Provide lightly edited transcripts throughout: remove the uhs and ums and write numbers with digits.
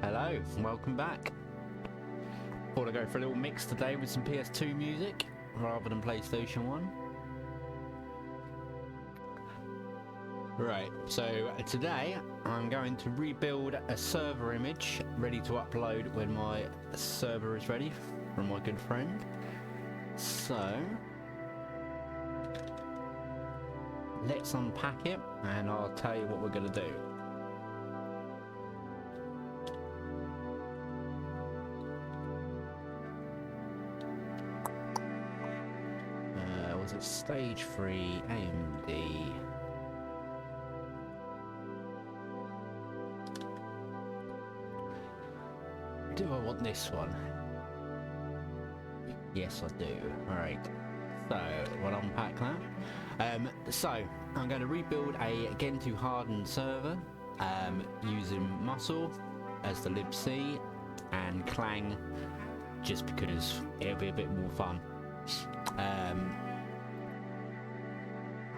Hello, and welcome back. Thought I'd go for a little mix today with some PS2 music rather than PlayStation 1. Right, so today I'm going to rebuild a server image ready to upload when my server is ready from my good friend. So let's unpack it and I'll tell you what we're going to do. Was it stage 3 AMD? Do I want this one? Yes, I do. Alright, so we'll unpack that. So I'm going to rebuild a Gentoo Hardened server using Musl as the libc and Clang just because it'll be a bit more fun.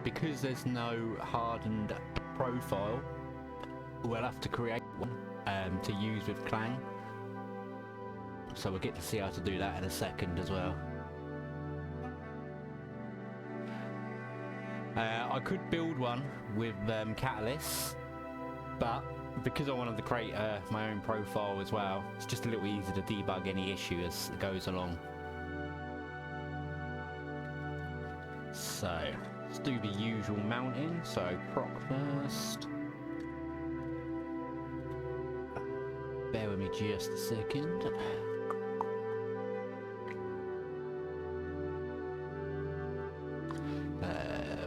Because there's no hardened profile, we'll have to create one to use with Clang. So we'll get to see how to do that in a second as well. I could build one with Catalyst, but because I wanted to create my own profile as well, it's just a little easier to debug any issue as it goes along. So let's do the usual mounting. So proc first. Bear with me just a second.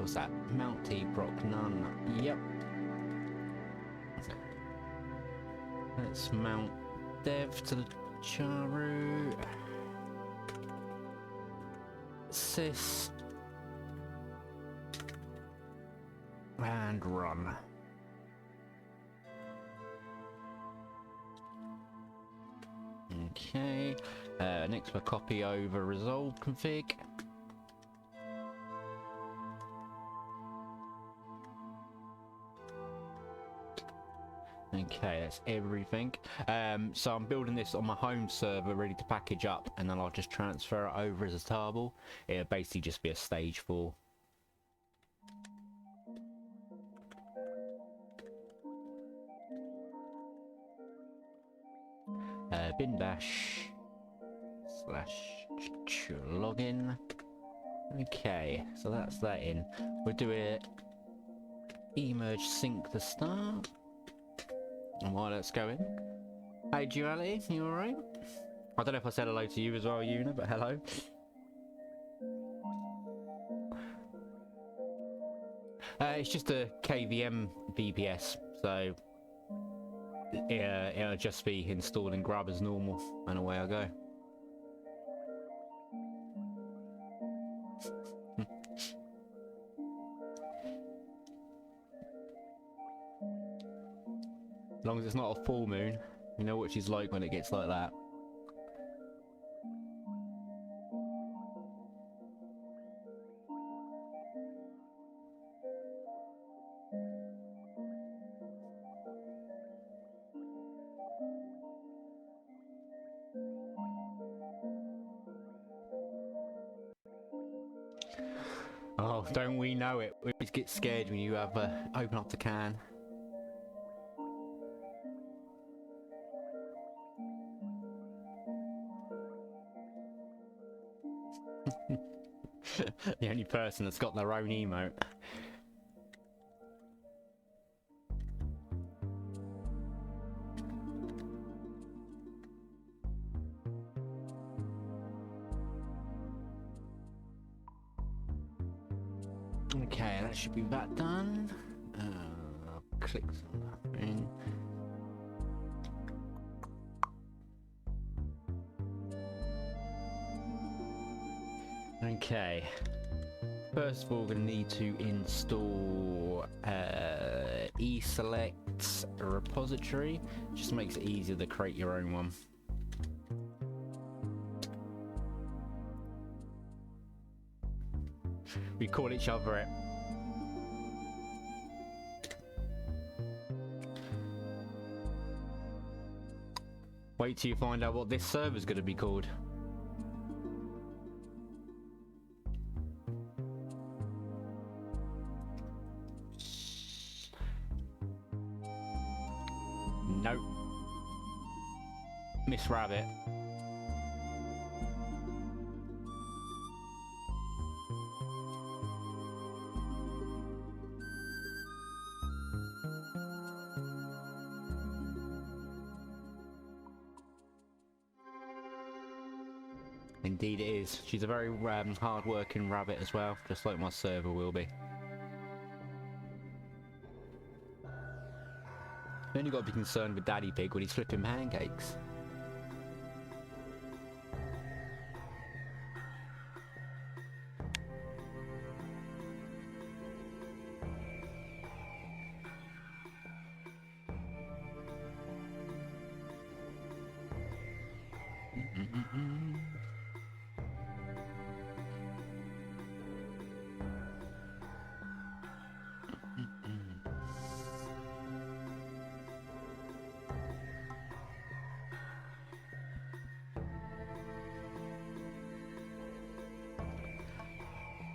Was that mount T proc none? Yep. Let's mount dev to the charu. Sys. And run. Okay. Next we'll copy over resolve config. Okay, that's everything. So I'm building this on my home server ready to package up, and then I'll just transfer it over as a table. It'll basically just be a stage 4. Bin bash / login. Okay, so that's that in. We'll do it emerge sync to start. And while that's going, hey Duality, you alright? I don't know if I said hello to you as well, Una, but hello. It's just a KVM VPS, so it'll just be installing grub as normal, and away I go. As long as it's not a full moon, you know what she's like when it gets like that. Oh, don't we know it? We always get scared when you have open up the can. The only person that's got their own emote. Okay, that should be that done. I'll click on that thing. Okay. First of all, we're going to need to install eSelect repository. Just makes it easier to create your own one. We call each other it. Wait till you find out what this server's going to be called. Nope. Miss Rabbit. Indeed it is. She's a very hard-working rabbit as well, just like my server will be. You only got to be concerned with Daddy Pig when he's flipping pancakes.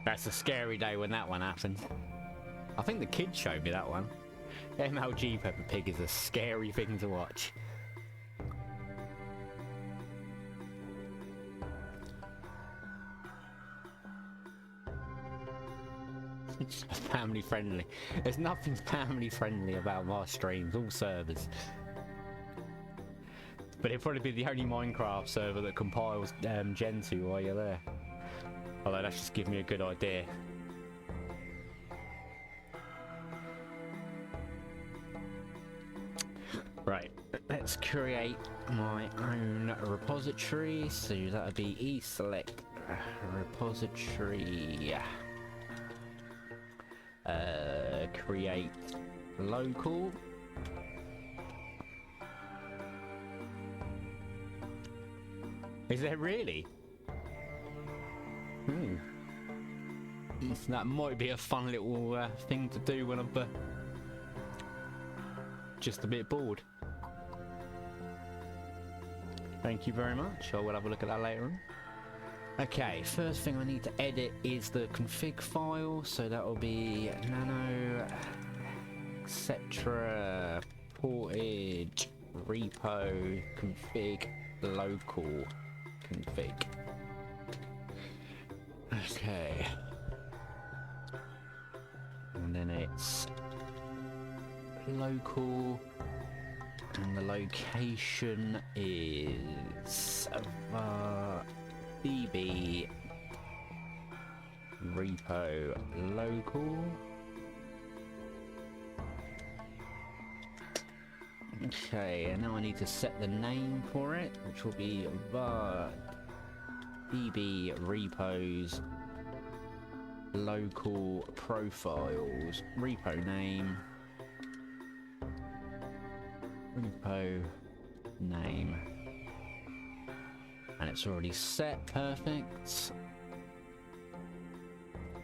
That's a scary day when that one happened. I think the kids showed me that one. MLG Peppa Pig is a scary thing to watch. Family friendly. There's nothing family friendly about my streams, all servers. But it'll probably be the only Minecraft server that compiles Gentoo while you're there. Although that's just giving me a good idea. Right, let's create my own repository. So that would be eSelect repository. Create local. Is there really? That might be a fun little thing to do when I'm just a bit bored. Thank you very much. I will have a look at that later on. Okay, first thing I need to edit is the config file, so that will be nano, etc. portage, repo, config, local, config. Okay. And then it's local, and the location is db repo local. Okay, and now I need to set the name for it, which will be var db repos local profiles, repo name, and it's already set. Perfect.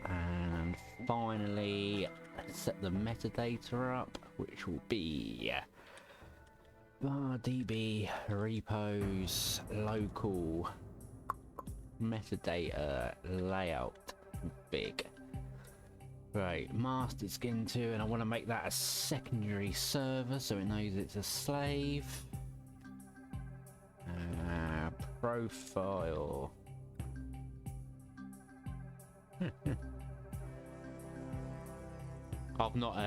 And finally set the metadata up, which will be var db repos local metadata layout config. Right, master Gentoo, and I want to make that a secondary server so it knows it's a slave. Profile. I've not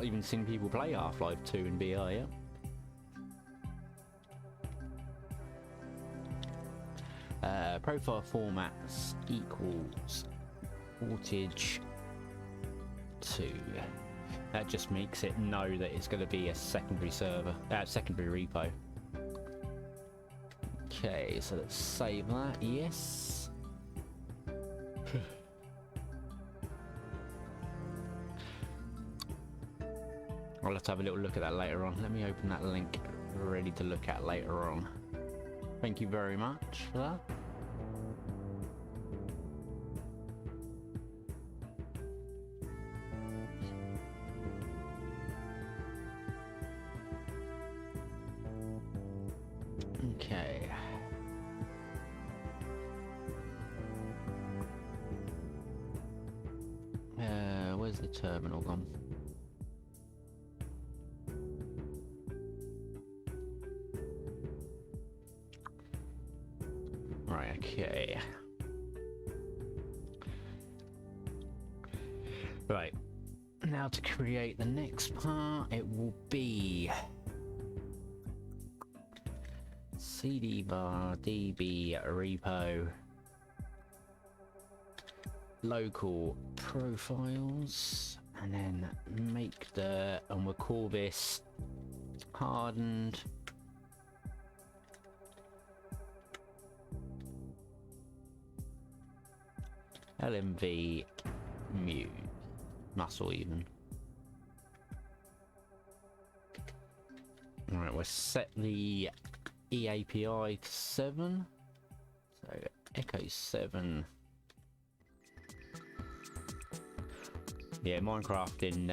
even seen people play Half-Life 2 in BR yet. Profile formats equals portage 2. That just makes it know that it's going to be a secondary server, secondary repo. Okay, so let's save that. Yes. I'll have to have a little look at that later on. Let me open that link ready to look at later on. Thank you very much for that. Okay. Where's the terminal gone? Right, okay. Right. Now to create the next part, it will be cd var db repo local profiles, and then and we'll call this hardened lmv musl even. All right, we'll set the EAPI to 7, so echo 7. Yeah, Minecraft in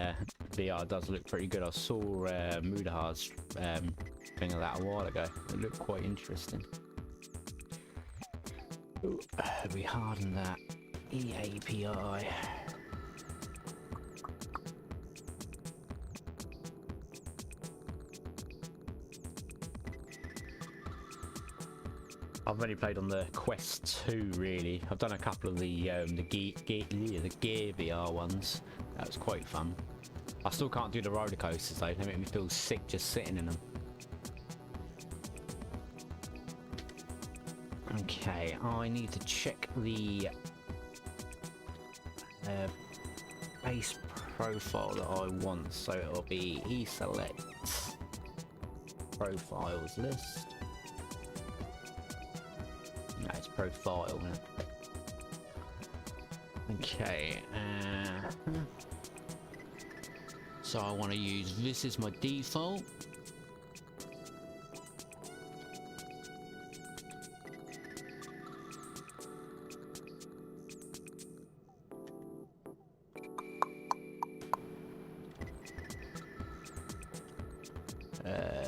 VR does look pretty good. I saw Mudahar's thing of that a while ago. It looked quite interesting. Ooh, we harden that EAPI. I've only played on the Quest 2 really. I've done a couple of the Gear VR ones. That was quite fun. I still can't do the roller coasters though. They make me feel sick just sitting in them. Okay, I need to check the base profile that I want. So it'll be eSelect profiles list. No, it's profile, isn't it? Okay, so I want to use this as my default.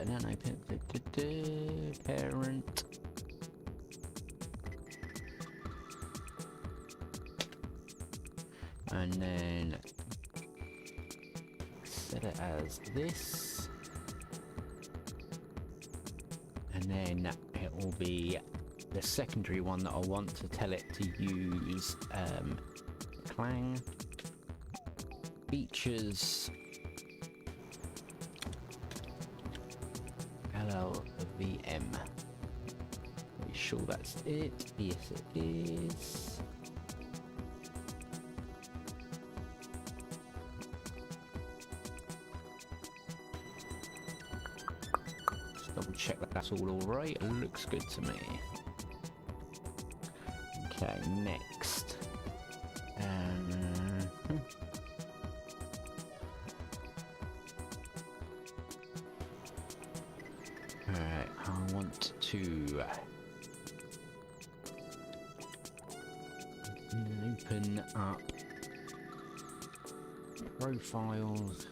No, parent. And then set it as this, and then it will be the secondary one that I want to tell it to use Clang features LLVM. Are you sure that's it? Yes, it is. Double check that that's all alright. It looks good to me. Okay, next. Alright, I want to open up profiles.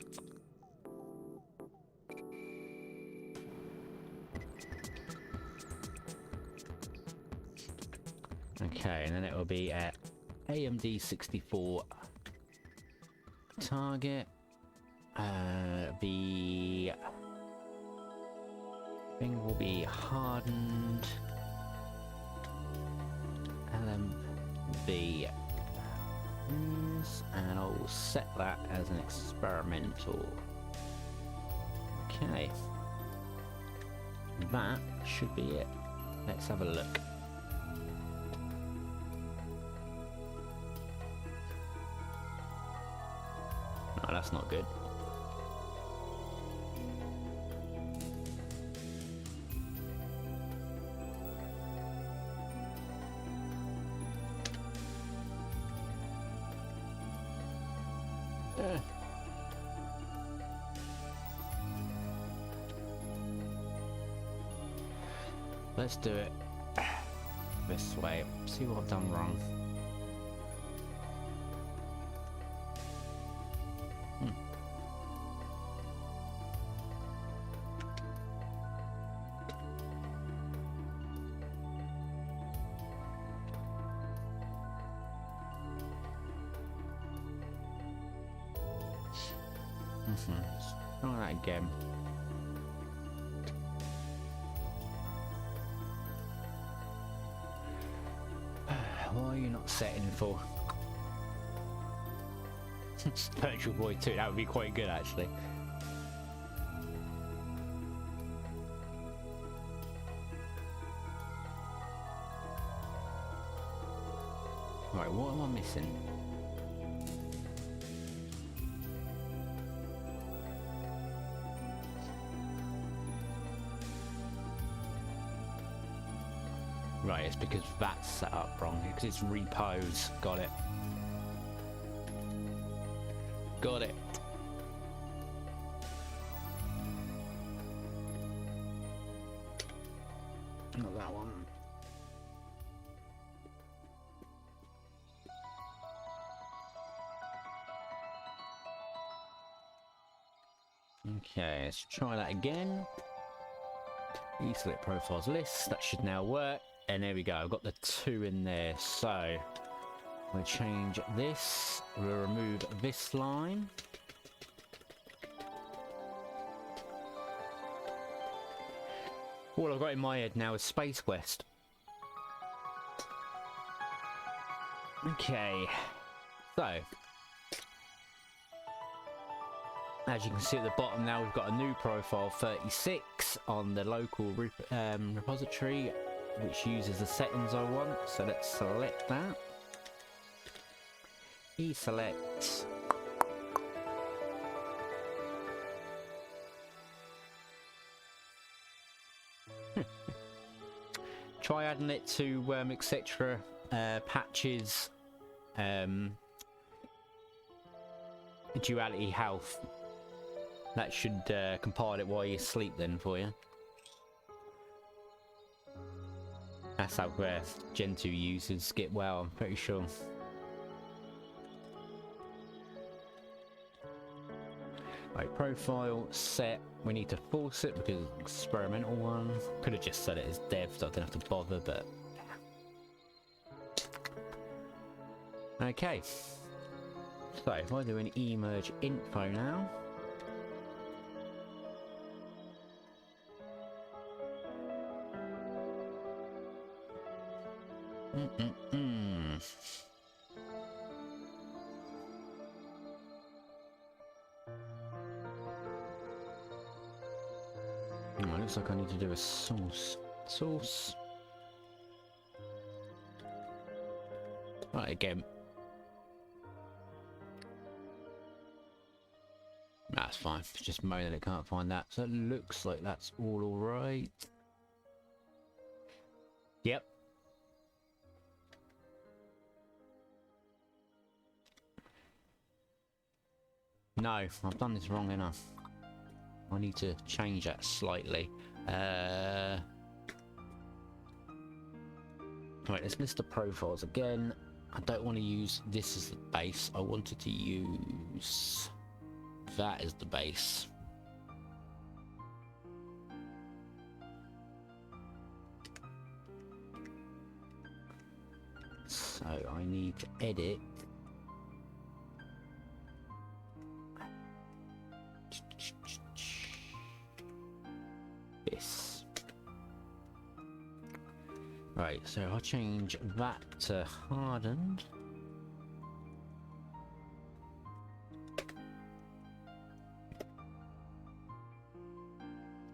Okay, and then it will be at AMD 64 target. The thing will be hardened LMV, and I'll set that as an experimental. Okay, that should be it. Let's have a look. No, that's not good. Let's do it this way. See what I've done wrong. Try that again. Why are you not setting for Virtual Void 2? That would be quite good actually. Right, what am I missing? Right, it's because that's set up wrong, because it's repos. Got it. Got it. Not that one. Okay, let's try that again. Select profiles list. That should now work. And there we go. I've got the 2 in there. So we'll change this. We'll remove this line. All I've got in my head now is Space Quest. Okay. So as you can see at the bottom now, we've got a new profile 36 on the local repository, which uses the settings I want. So let's select that. Select. Try adding it to etc. Patches, duality health. That should compile it while you sleep then for you. That's how Gentoo users get well, I'm pretty sure. Right, profile set. We need to force it because it's an experimental one. Could have just set it as dev so I don't have to bother, but okay. So if I do an emerge info now. Oh, looks like I need to do a source. Right, again. That's fine. It's just moaning that it can't find that. So it looks like that's all alright. Yep. No, I've done this wrong enough. I need to change that slightly. Right, let's list the profiles again. I don't want to use this as the base. I wanted to use that as the base. So I need to edit this. Right, so I'll change that to hardened.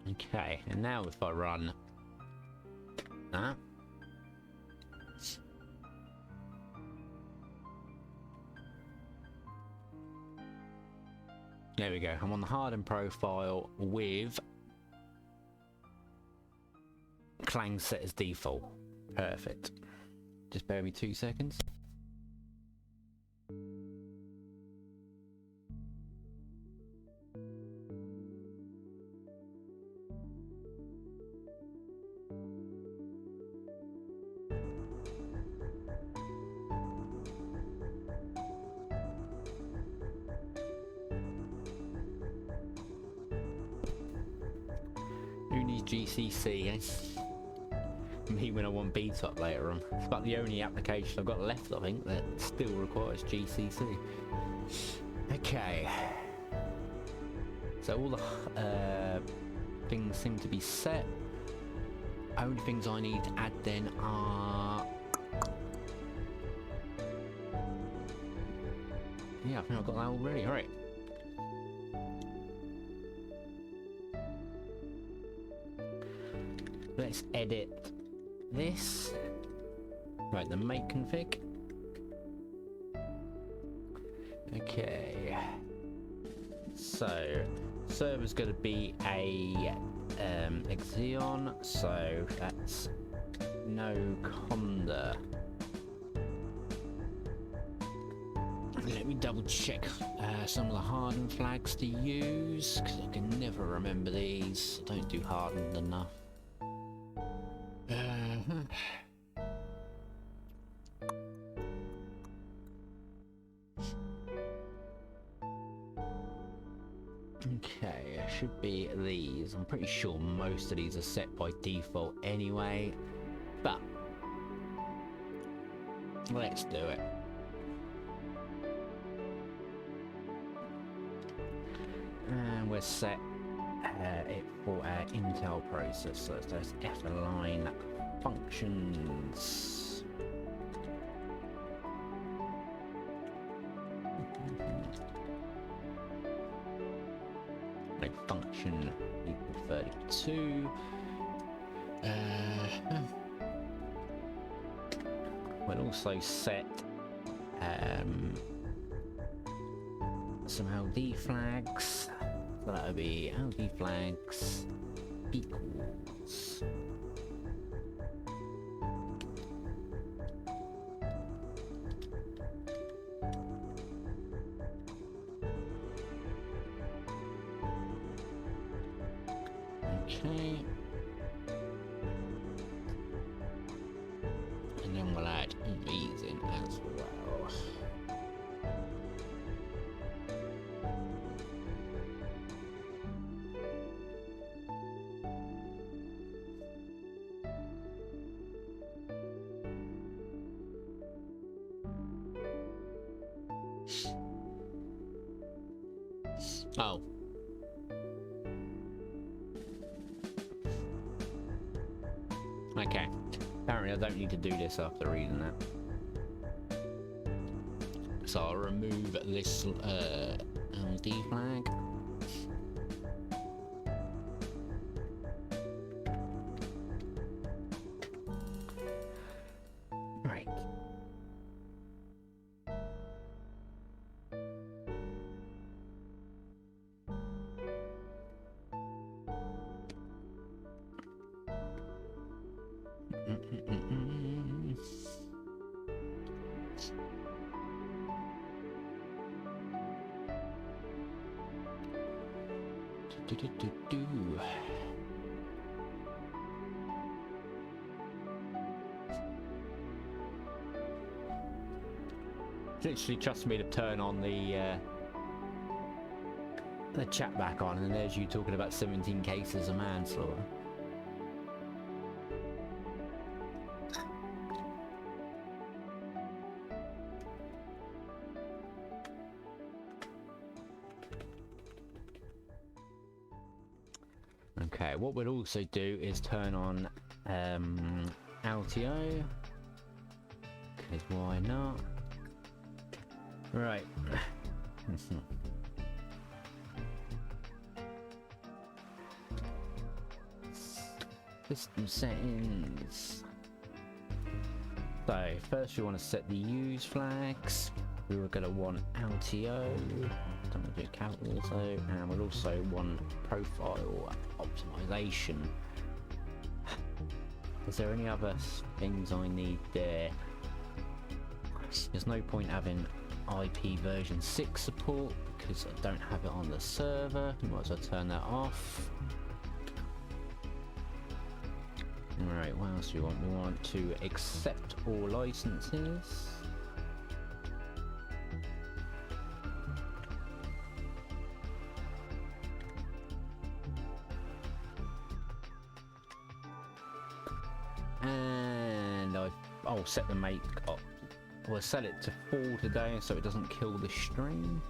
Okay, and now if I run that, there we go. I'm on the hardened profile with Clang set as default. Perfect. Just bear with me 2 seconds. Who needs GCC, eh? Me when I want BTOP later on. It's about the only application I've got left, I think, that still requires GCC. Okay. So all the things seem to be set. Only things I need to add then are... Yeah, I think I've got that already. Alright. Let's edit this. Right, the make config. Okay. So, server's going to be a Xeon, so that's no Conda. Let me double check some of the Hardened flags to use, because I can never remember these. I don't do Hardened enough. Okay, it should be these. I'm pretty sure most of these are set by default anyway, but let's do it. And we're set it for our Intel processor, so it's F-line functions. Function equal 32. We'll also set some LD flags. So that'll be LD flags equals okay, and then we'll add these in as well. Oh. Okay. Apparently I don't need to do this after reading that. So I'll remove this LD flag. Right. Literally trust me to turn on the chat back on, and there's you talking about 17 cases of manslaughter. Okay, what we'll also do is turn on LTO, because why not? Right. System settings. So first we want to set the use flags. We were going to want LTO. Don't want to do count also, and we'll also want profile optimization. Is there any other things I need there? There's no point having IP version 6 support because I don't have it on the server. Might as well turn that off. Alright, what else do we want? We want to accept all licenses. And I'll set the make up. We'll set it to 4 today so it doesn't kill the stream.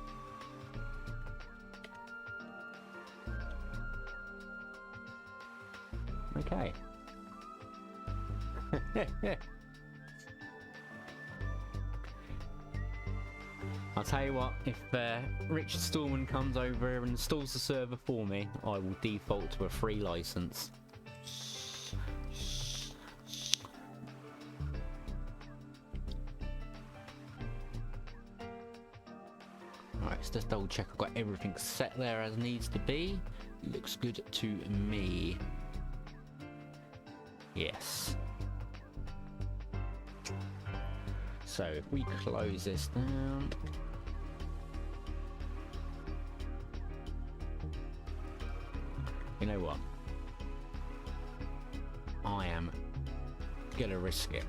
Okay. I'll tell you what, if Richard Stallman comes over here and installs the server for me, I will default to a free license. Alright, let's just double check I've got everything set there as needs to be. Looks good to me. Yes. So if we close this down, you know what? I am gonna risk it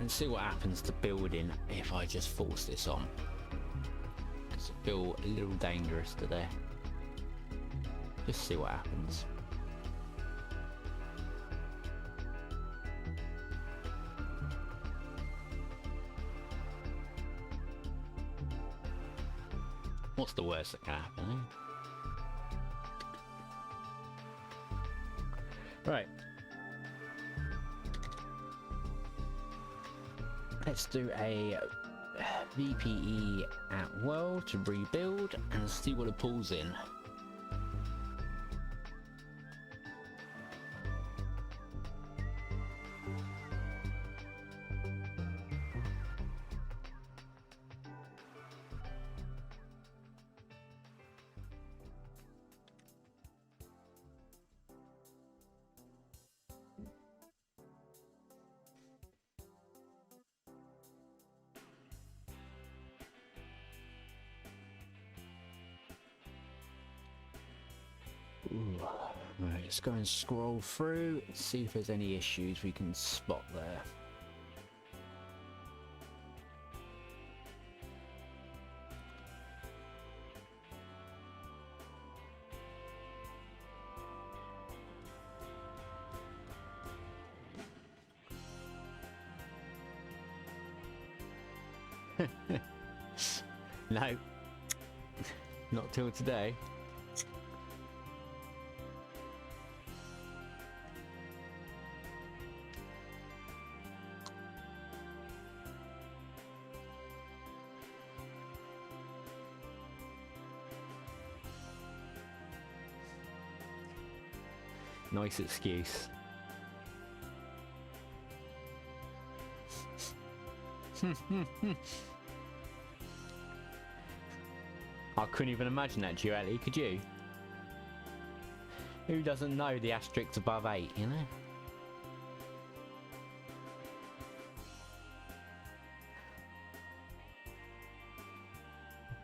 and see what happens to building if I just force this on. Because I feel a little dangerous today. Just see what happens. What's the worst that can happen, eh? Right. Let's do a VPE at world to rebuild and see what it pulls in. Ooh. Right, let's go and scroll through, see if there's any issues we can spot there. No, not till today. Nice excuse. I couldn't even imagine that duality, could you? Who doesn't know the asterisk above 8, you know?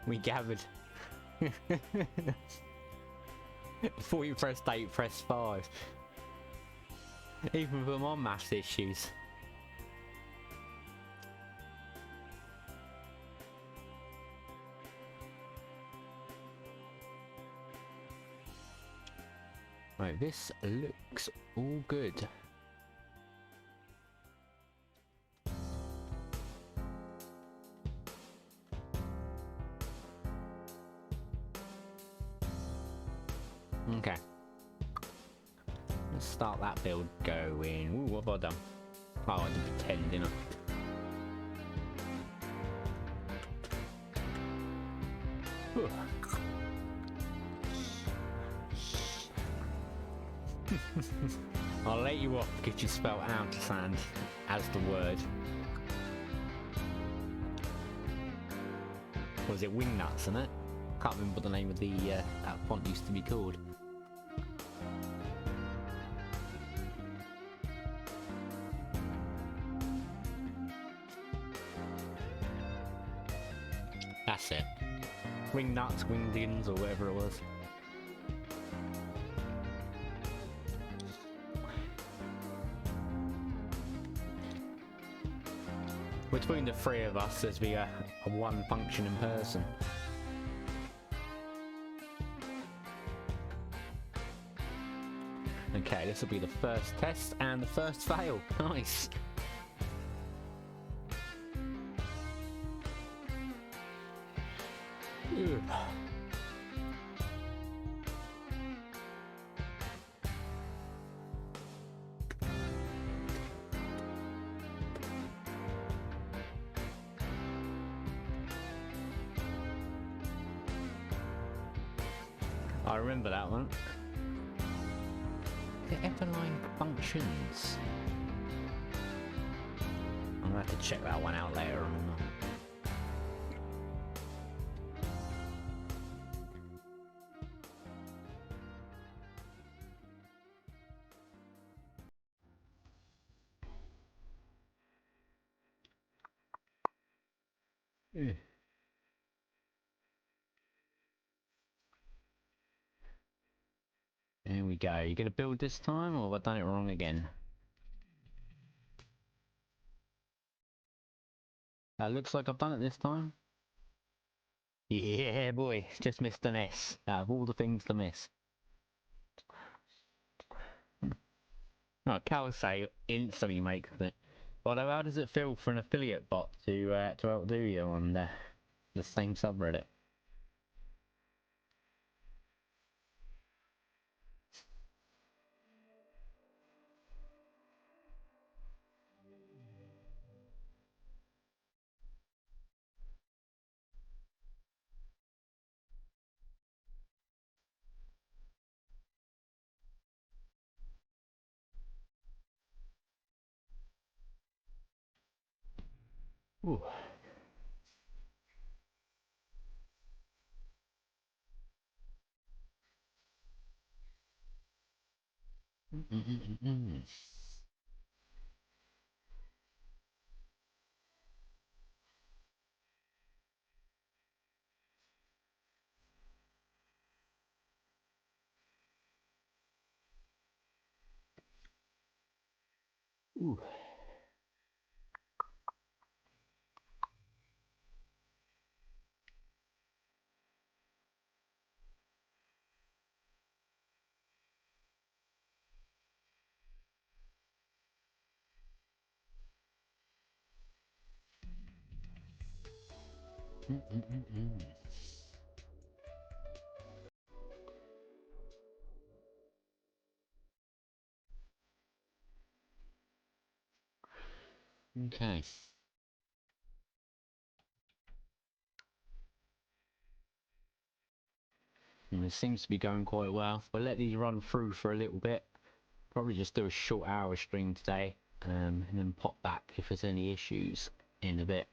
We gathered. Before you pressed 8, press 5. Even with my maths issues. Right, this looks all good. Okay. Let's start that build going. Ooh, what have I done? Oh, I did 10, didn't I? Whew. I'll let you off because you spelled ampersand as the word. Or was it wingnuts, isn't it? Can't remember what the name of the that font used to be called. That's it. Wingnuts, wingdings, or whatever it was. Between the three of us, there's be a one functioning person. Okay, this will be the first test and the first fail. Nice. Ugh. remember that one. The Epoline functions. I'm gonna have to check that one out later on. Yeah. There we go. You gonna build this time, or have I done it wrong again? Looks like I've done it this time. Yeah, boy. Just missed an S. Out of all the things to miss. Oh, Cal say instantly makes it. Although, how does it feel for an affiliate bot to outdo you on the same subreddit? Ooh. Ooh. Okay. And it seems to be going quite well. We'll let these run through for a little bit. Probably just do a short hour stream today, and then pop back if there's any issues in a bit.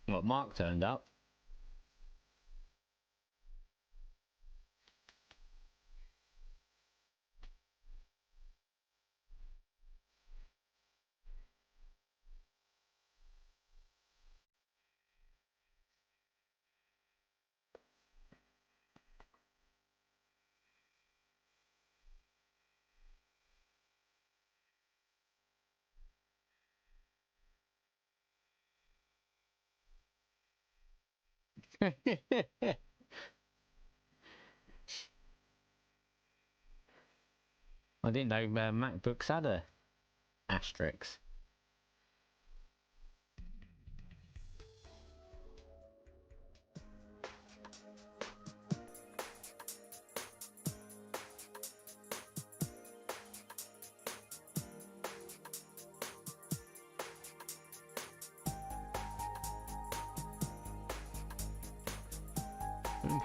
What, Mark turned up? I didn't know MacBooks had a asterisk.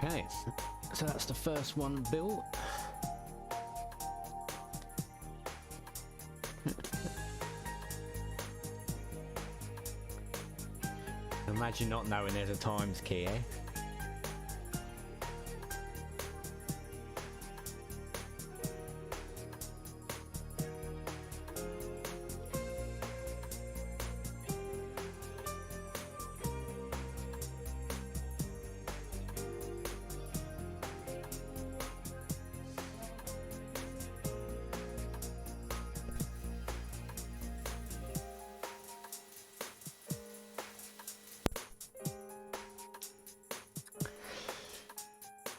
Okay, so that's the first one built. Imagine not knowing there's a times key, eh?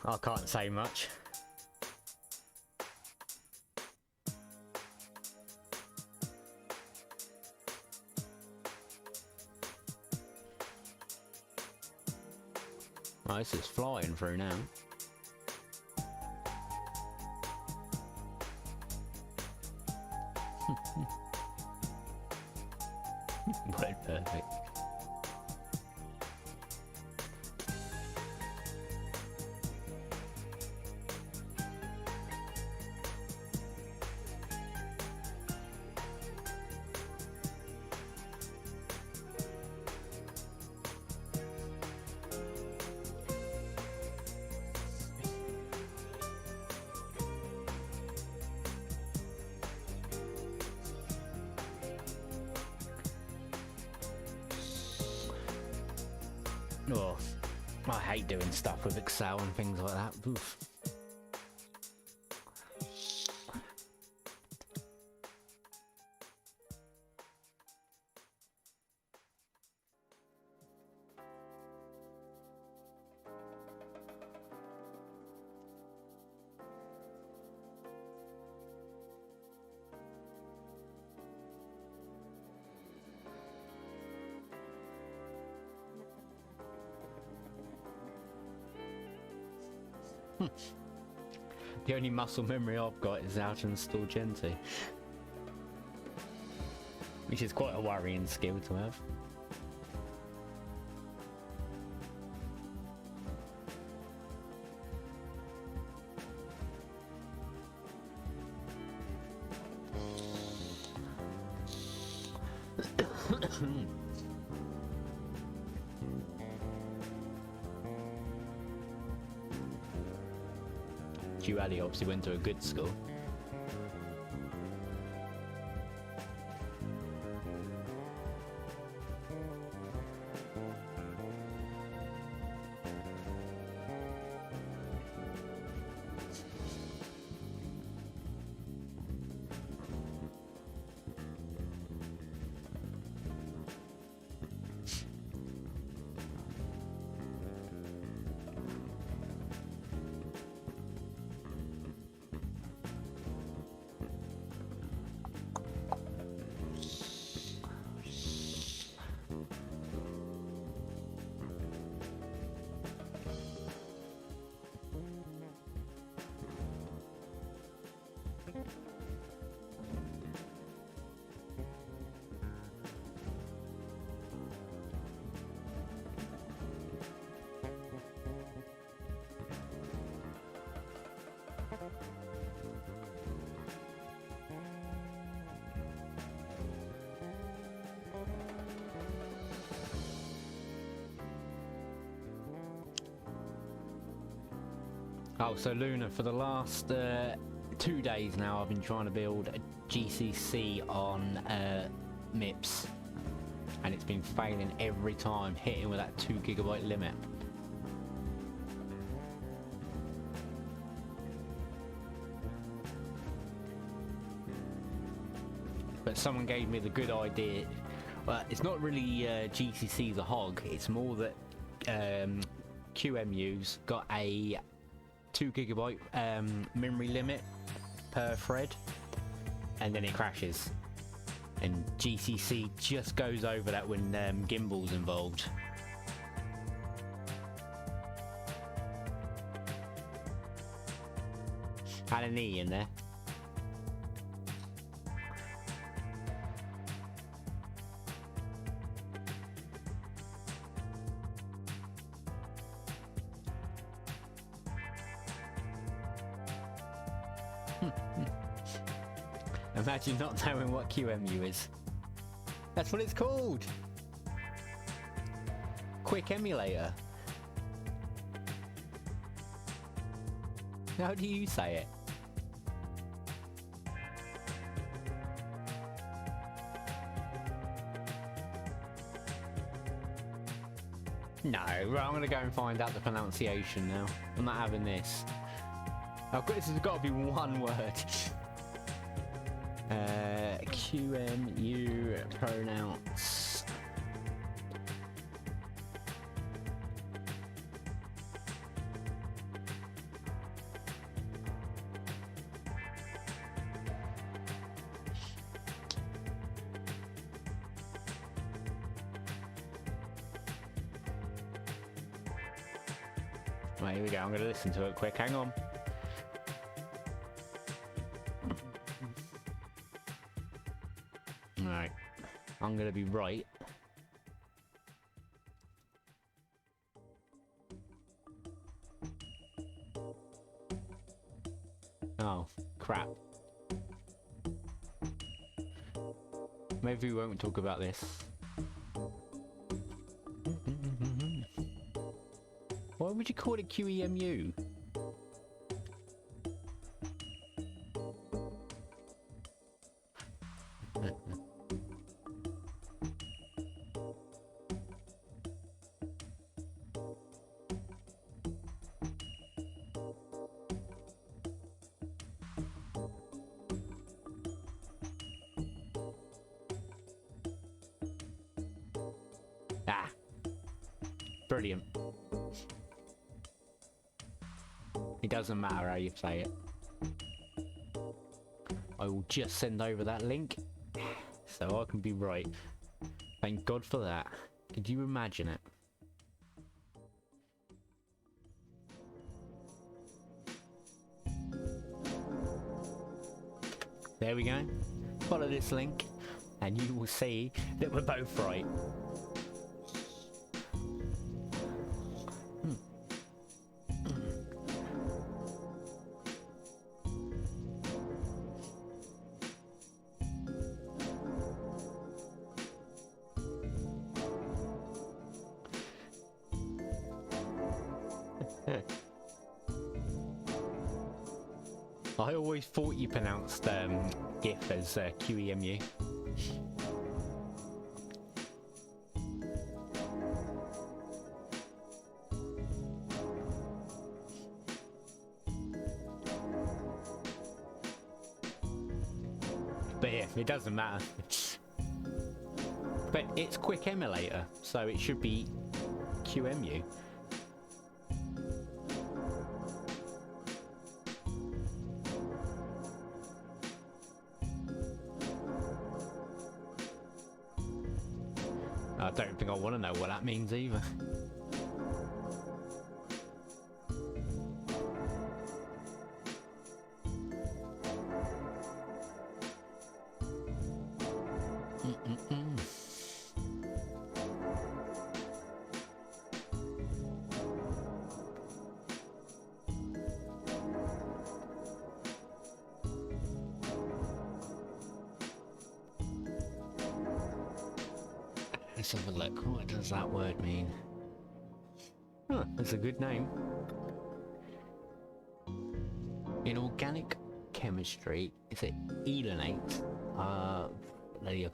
I can't say much. Oh, this is flying through now. Word perfect. Oh, I hate doing stuff with Excel and things like that. Oof. The only muscle memory I've got is how to install Gentoo, which is quite a worrying skill to have. Ali obviously went to a good school. Oh, so Luna, for the last 2 days now, I've been trying to build a GCC on MIPS, and it's been failing every time, hitting with that 2 GB limit. But someone gave me the good idea. Well, it's not really GCC the hog, it's more that QMU's got a 2 GB memory limit per thread, and then it crashes, and GCC just goes over that when gimbal's involved. Had an E in there. Imagine not knowing what QMU is. That's what it's called. Quick emulator. How do you say it? No, right, I'm gonna go and find out the pronunciation now. I'm not having this. This has got to be one word. QMU pronounce. Right, here we go. I'm going to listen to it quick. Hang on. Alright. I'm going to be right. Oh, crap. Maybe we won't talk about this. Why would you call it QEMU? Ah, brilliant. It doesn't matter how you say it. I will just send over that link so I can be right. Thank God for that. Could you imagine it? There we go. Follow this link and you will see that we're both right. I always thought you pronounced GIF as QEMU. But yeah, it doesn't matter. But it's Quick Emulator, so it should be QMU. I don't think I want to know what that means either. Let's have a look. What does that word mean? Huh, that's a good name. In organic chemistry, is it elenate? I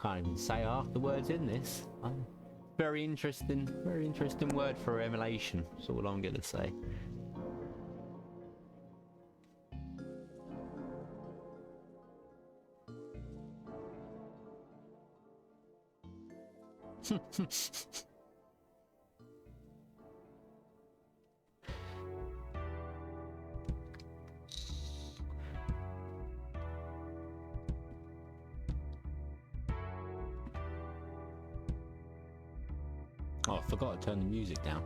can't even say half the words in this. Very interesting word for emulation. That's all I'm gonna say. Oh, I forgot to turn the music down.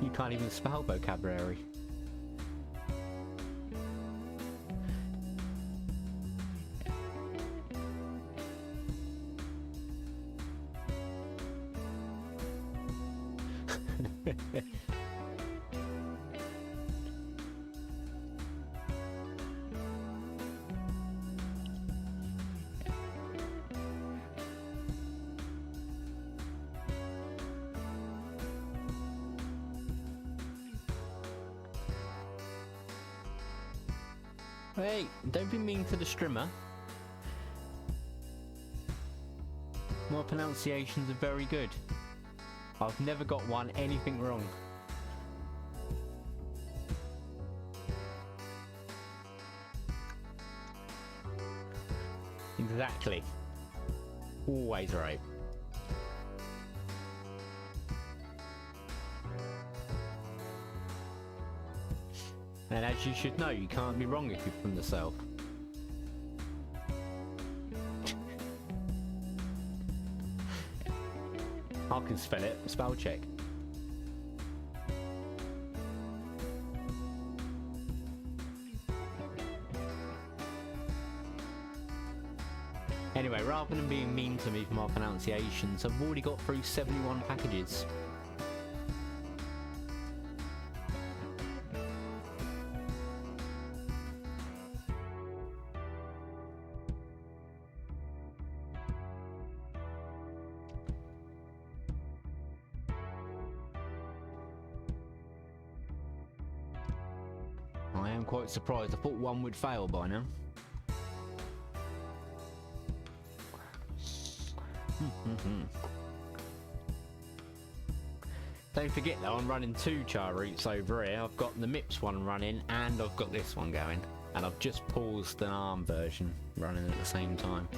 You can't even spell vocabulary. Hey, don't be mean to the streamer. My pronunciations are very good. I've never got anything wrong. Exactly. Always right. And as you should know, you can't be wrong if you're from the south. I can spell it. Spell check. Anyway, rather than being mean to me for my pronunciations, I've already got through 71 packages. I am quite surprised. I thought one would fail by now. Don't forget though, I'm running 2 char routes over here. I've got the MIPS one running and I've got this one going. And I've just paused an ARM version running at the same time.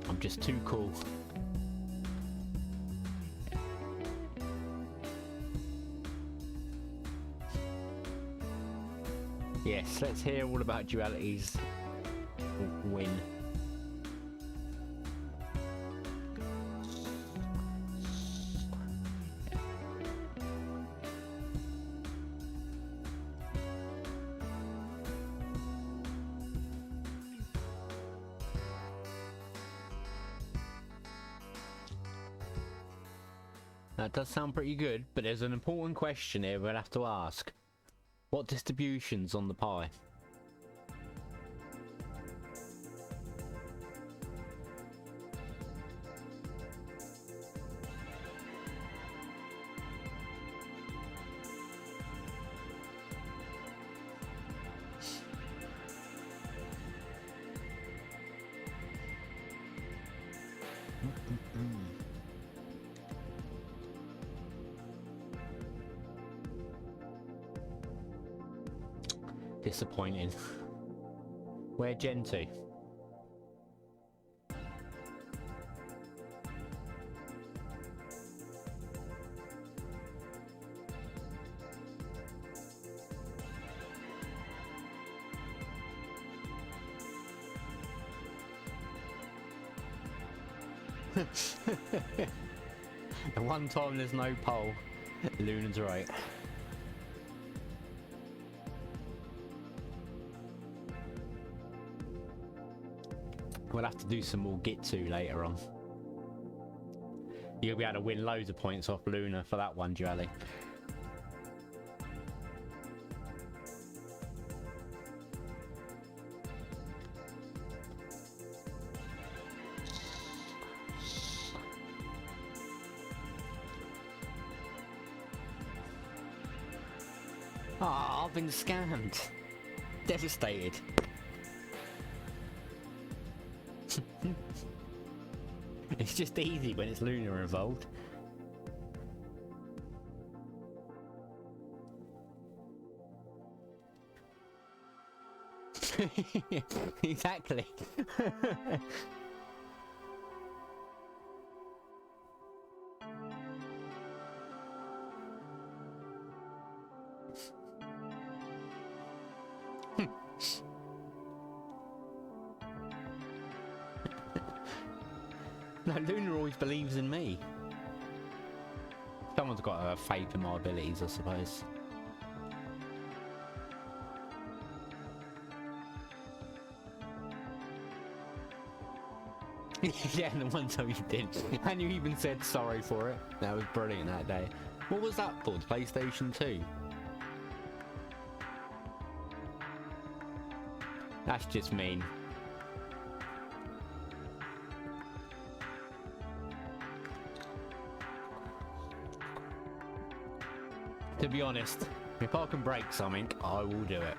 I'm just too cool. Yes, let's hear all about Duality's win. That does sound pretty good, but there's an important question here we'll have to ask. What distribution's on the pie? Disappointing. Where Gentoo? The one time there's no poll, Luna's right. We'll have to do some more Gentoo later on. You'll be able to win loads of points off Luna for that one, Dually. Ah, I've been scammed. Devastated. It's just easy when it's Luna involved. Exactly. No, Luna always believes in me. Someone's got a faith in my abilities, I suppose. Yeah, and the one time you did. And you even said sorry for it. That was brilliant that day. What was that for? The PlayStation 2? That's just mean. To be honest, if I can break something, I will do it.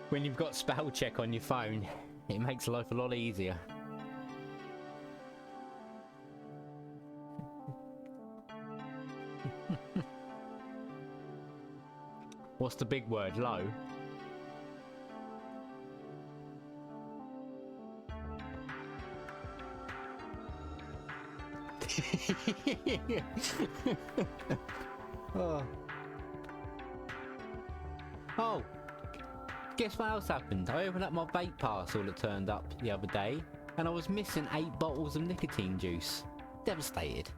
When you've got spell check on your phone, it makes life a lot easier. What's the big word? Low? Oh. Oh, guess what else happened? I opened up my vape parcel that turned up the other day, and I was missing 8 bottles of nicotine juice. Devastated.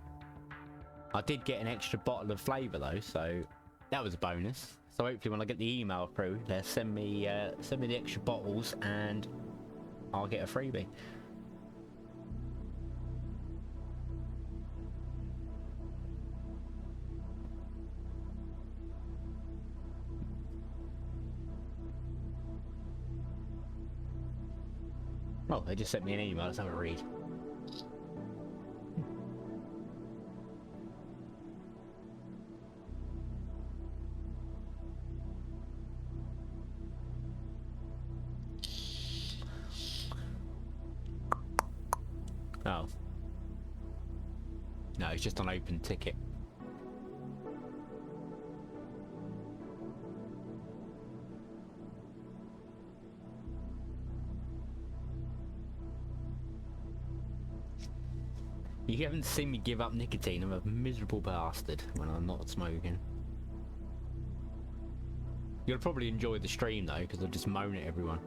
I did get an extra bottle of flavour though, so that was a bonus. So hopefully when I get the email through, they'll send me the extra bottles, and I'll get a freebie. Oh, they just sent me an email. Let's have a read. Oh. No, it's just an open ticket. You haven't seen me give up nicotine. I'm a miserable bastard when I'm not smoking. You'll probably enjoy the stream though, because I'll just moan at everyone.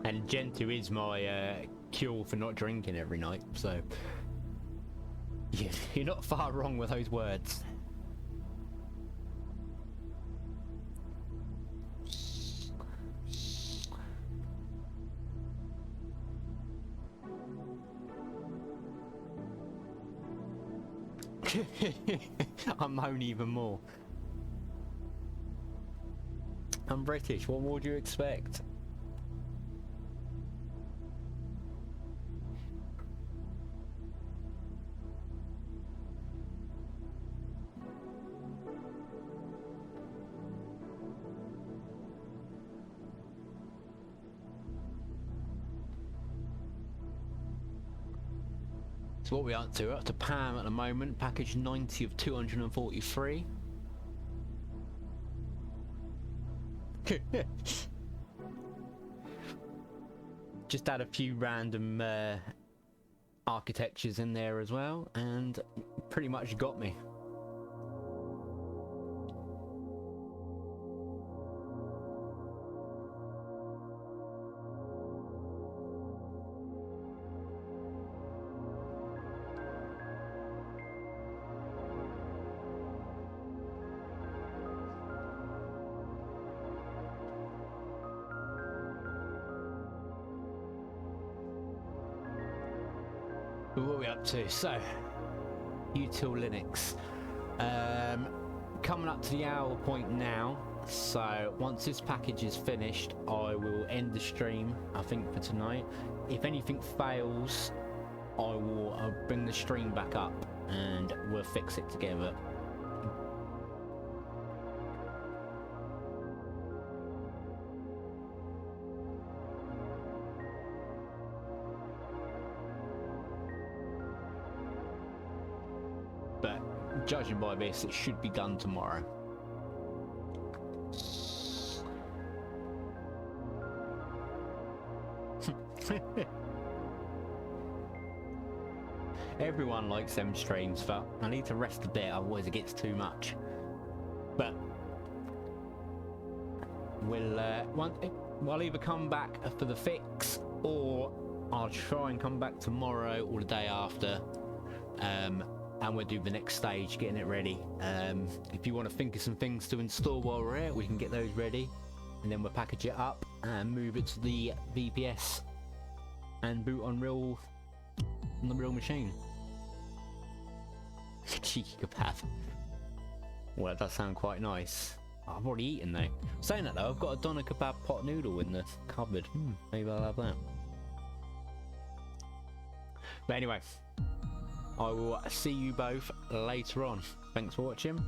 And Gentoo is my cure for not drinking every night, so yeah, you're not far wrong with those words. I moan even more. I'm British, what more do you expect? So what are we up to? We're up to Pam at the moment, package 90 of 243. Just add a few random architectures in there as well, and pretty much got me. What are we up to? So, util Linux. Coming up to the hour point now. So, once this package is finished, I will end the stream, I think, for tonight. If anything fails, I'll bring the stream back up and we'll fix it together. Judging by this, it should be done tomorrow. Everyone likes them streams, but I need to rest a bit, otherwise it gets too much. But we'll either come back for the fix, or I'll try and come back tomorrow or the day after. And we'll do the next stage, getting it ready. If you want to think of some things to install while we're here, we can get those ready, and then we'll package it up and move it to the VPS and boot on the real machine. Cheeky kebab. Well, that does sound quite nice. I've already eaten though. Saying that though, I've got a doner kebab pot noodle in the cupboard. Maybe I'll have that. But anyway, I will see you both later on. Thanks for watching.